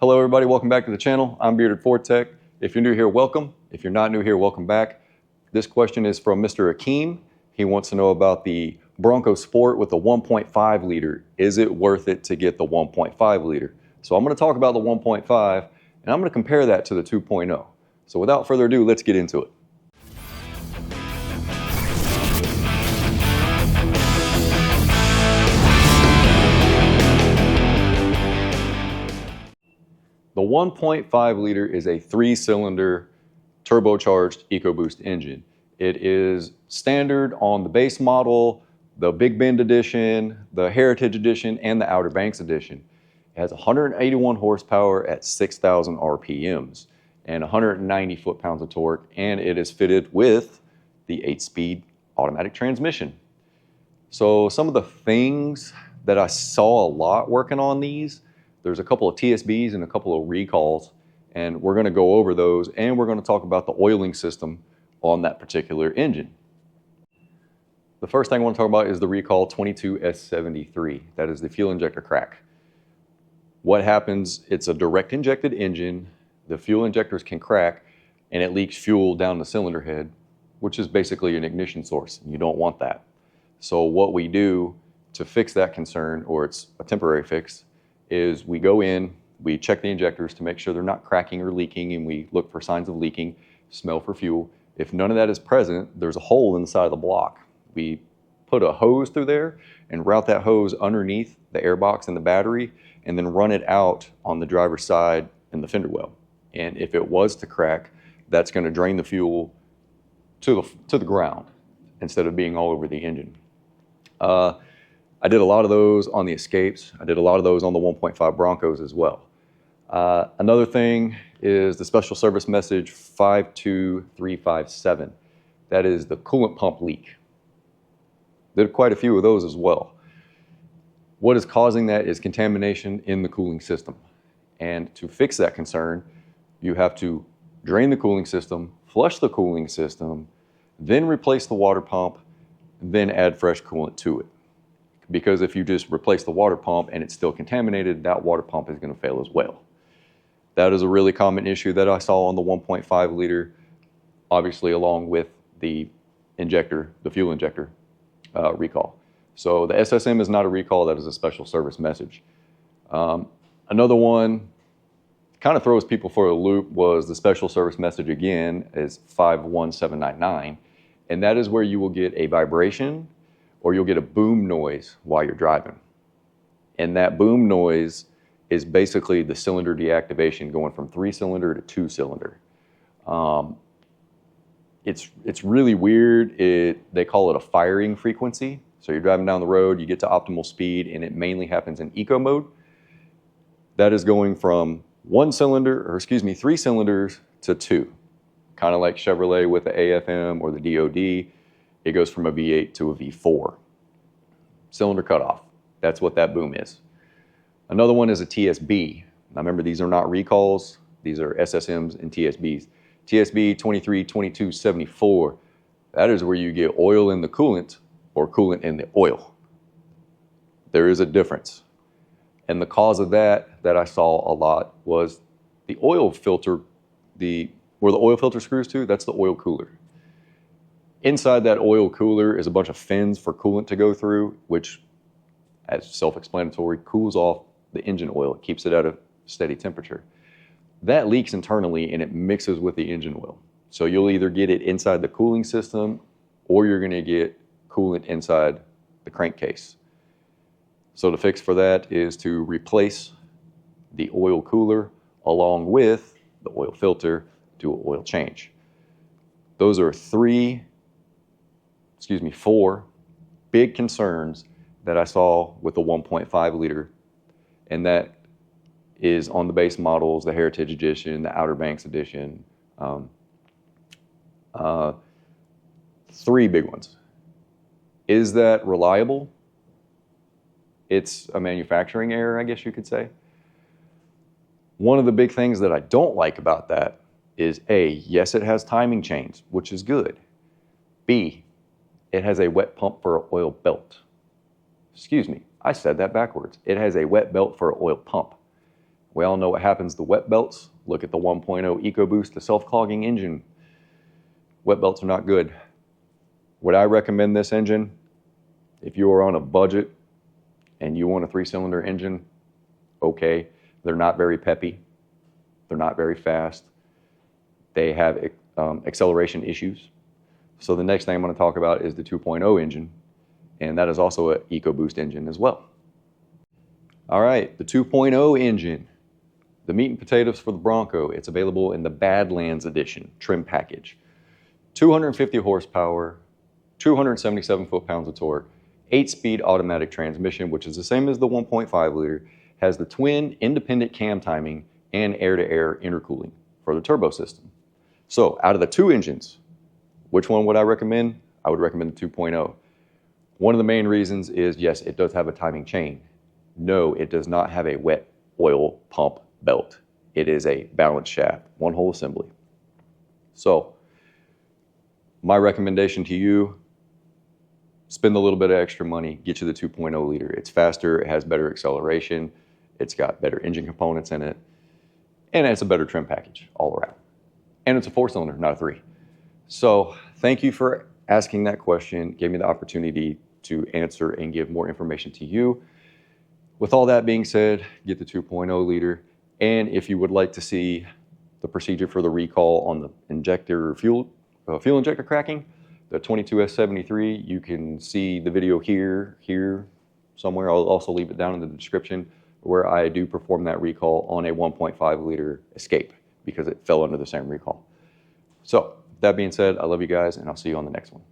Hello everybody, welcome back to the channel. I'm Bearded Ford Tech. If you're new here, welcome. If you're not new here, welcome back. This question is from Mr. Akeem. He wants to know about the Bronco Sport with the 1.5 liter. Is it worth it to get the 1.5 liter? So I'm going to talk about the 1.5 and I'm going to compare that to the 2.0. So without further ado, let's get into it. The 1.5 liter is a 3-cylinder turbocharged EcoBoost engine. It is standard on the base model, the Big Bend edition, the Heritage edition, and the Outer Banks edition. It has 181 horsepower at 6,000 RPMs and 190 foot-pounds of torque, and it is fitted with the 8-speed automatic transmission. So some of the things that I saw a lot working on these, there's a couple of TSBs and a couple of recalls, and we're going to go over those, and we're going to talk about the oiling system on that particular engine. The first thing I want to talk about is the recall 22S73. That is the fuel injector crack. What happens, it's a direct injected engine, the fuel injectors can crack, and it leaks fuel down the cylinder head, which is basically an ignition source. You don't want that. So what we do to fix that concern, or it's a temporary fix, is we go in, we check the injectors to make sure they're not cracking or leaking, and we look for signs of leaking, smell for fuel. If none of that is present, there's a hole in the side of the block. We put a hose through there and route that hose underneath the airbox and the battery, and then run it out on the driver's side in the fender well. And if it was to crack, that's going to drain the fuel to the ground instead of being all over the engine. I did a lot of those on the Escapes. I did a lot of those on the 1.5 Broncos as well. Another thing is the special service message 52357. That is the coolant pump leak. Did quite a few of those as well. What is causing that is contamination in the cooling system. And to fix that concern, you have to drain the cooling system, flush the cooling system, then replace the water pump, then add fresh coolant to it. Because if you just replace the water pump and it's still contaminated, that water pump is going to fail as well. That is a really common issue that I saw on the 1.5 liter, obviously along with the injector, the fuel injector recall. So the SSM is not a recall, that is a special service message. Another one kind of throws people for a loop was the special service message again is 51799, and that is where you will get a vibration or you'll get a boom noise while you're driving. And that boom noise is basically the cylinder deactivation going from 3-cylinder to 2-cylinder. It's really weird. They call it a firing frequency. So you're driving down the road, you get to optimal speed, and it mainly happens in eco mode. That is going from 3 cylinders to 2. Kind of like Chevrolet with the AFM or the DOD. It goes from a V8 to a V4. Cylinder cutoff. That's what that boom is. Another one is a TSB. Now remember, these are not recalls. These are SSMs and TSBs. TSB 232274. That is where you get oil in the coolant or coolant in the oil. There is a difference. And the cause of that I saw a lot was the oil filter, where the oil filter screws to, that's the oil cooler. Inside that oil cooler is a bunch of fins for coolant to go through, which, as self-explanatory, cools off the engine oil. It keeps it at a steady temperature. That leaks internally and it mixes with the engine oil. So you'll either get it inside the cooling system or you're going to get coolant inside the crankcase. So the fix for that is to replace the oil cooler along with the oil filter, do an oil change. Those are 4 big concerns that I saw with the 1.5 liter, and that is on the base models, the Heritage Edition, the Outer Banks Edition. 3 big ones. Is that reliable? It's a manufacturing error, I guess you could say. One of the big things that I don't like about that is A, yes, it has timing chains, which is good. B, it has a wet pump for an oil belt. Excuse me, I said that backwards. It has a wet belt for an oil pump. We all know what happens to wet belts. Look at the 1.0 EcoBoost, the self-clogging engine. Wet belts are not good. Would I recommend this engine? If you are on a budget and you want a 3-cylinder engine, okay. They're not very peppy. They're not very fast. They have acceleration issues. So the next thing I'm going to talk about is the 2.0 engine, and that is also an EcoBoost engine as well. All right, the 2.0 engine, the meat and potatoes for the Bronco. It's available in the Badlands Edition trim package. 250 horsepower, 277 foot-pounds of torque, 8-speed automatic transmission, which is the same as the 1.5 liter, has the twin independent cam timing and air-to-air intercooling for the turbo system. So out of the two engines, which one would I recommend? I would recommend the 2.0. One of the main reasons is, yes, it does have a timing chain. No, it does not have a wet oil pump belt. It is a balance shaft, one whole assembly. So my recommendation to you, spend a little bit of extra money, get you the 2.0 liter. It's faster, it has better acceleration, it's got better engine components in it, and it's a better trim package all around. And it's a 4-cylinder, not a 3. So thank you for asking that question, gave me the opportunity to answer and give more information to you. With all that being said, get the 2.0 liter. And if you would like to see the procedure for the recall on the injector fuel injector cracking, the 22S73, you can see the video here somewhere. I'll also leave it down in the description where I do perform that recall on a 1.5 liter Escape because it fell under the same recall. So that being said, I love you guys and I'll see you on the next one.